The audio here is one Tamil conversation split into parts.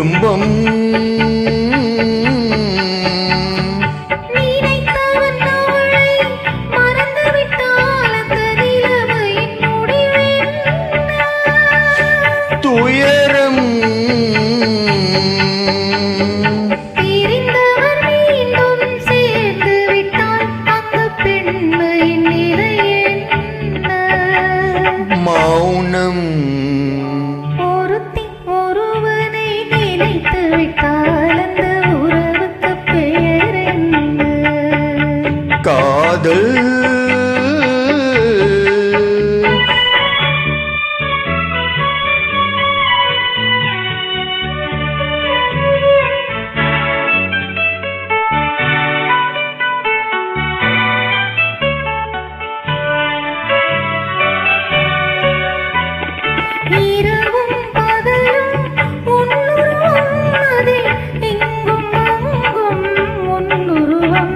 குடும்பம் துயரம் மௌனம் ஒருவனை நினைத்து விட்டால் அந்த உறவுக்கு பேர் என்ன? காதல் இரவும் பகலும் உன்னுருவம் அதில் எங்கும் அங்கும் உன்னுருவம்.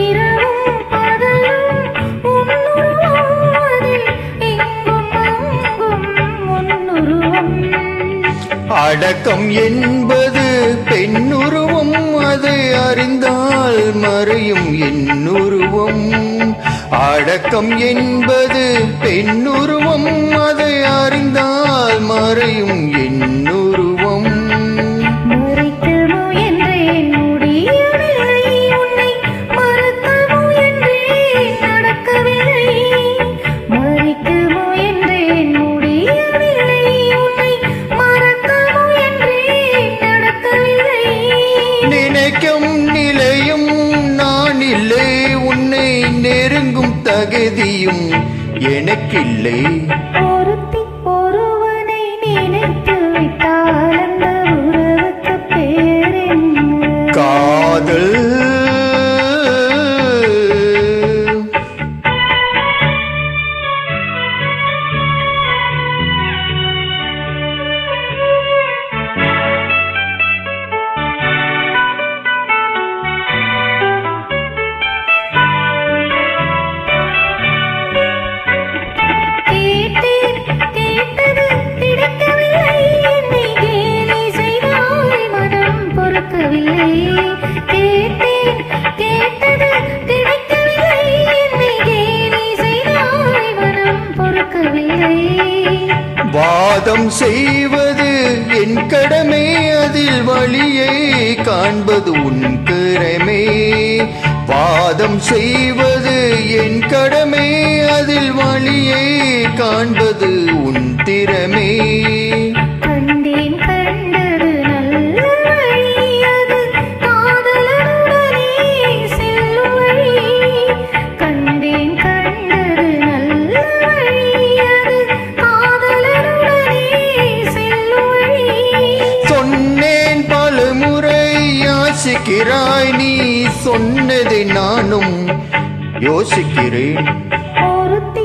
இரவும் பகலும் உன்னுருவம் அதில் எங்கும் அங்கும் உன்னுருவம். அடக்கம் என்பது பெண்ணுருவம், அதை அறிந்தால் மறையும் என்னுருவம். அடக்கம் என்பது பெண்ணுருவம், அதை அறிந்தால் மறையும் என்னுருவம். மறைக்க முயன்றேன் முடியவில்லை, உன்னை மறக்க முயன்றேன் நடக்கவில்லை. மறைக்க முயன்றேன் முடியவில்லை, உன்னை மறக்க முயன்றேன் நடக்கவில்லை. நினைக்கும் நிலையும் நான் இல்லை, உன்னை நெருங்கும் தகுதியும் எனக்கில்லை. ஒருவனை நினைத்து விட்டால் அந்த உறவுக்கு பேர் என்ன? காதல் கேட்டது கிடைக்கவில்லை, என்னை கேலி செய்தாய் மனம் பொறுக்கவில்லை. கேட்டது கிடைக்கவில்லை, என்னை கேலி செய்தாய் மனம் பொறுக்கவில்லை. வாதம் செய்வது என் கடமை, அதில் வழியை காண்பது உன் திறமை. வாதம் செய்வது என் கடமை, அதில் வழியை காண்பது உன் திறமை. கண்டேன் கண்டது நல்ல வழி, அது காதலனுடனே செல்லும் வழி. கண்டேன் கண்டது நல்ல வழி, அது காதலனுடனே செல்லும் வழி. சொன்னேன் பலமுறை யாசிக்கிறாய், நீ சொன்னதை நானும் யோசிக்கிறேன். ஒருத்தி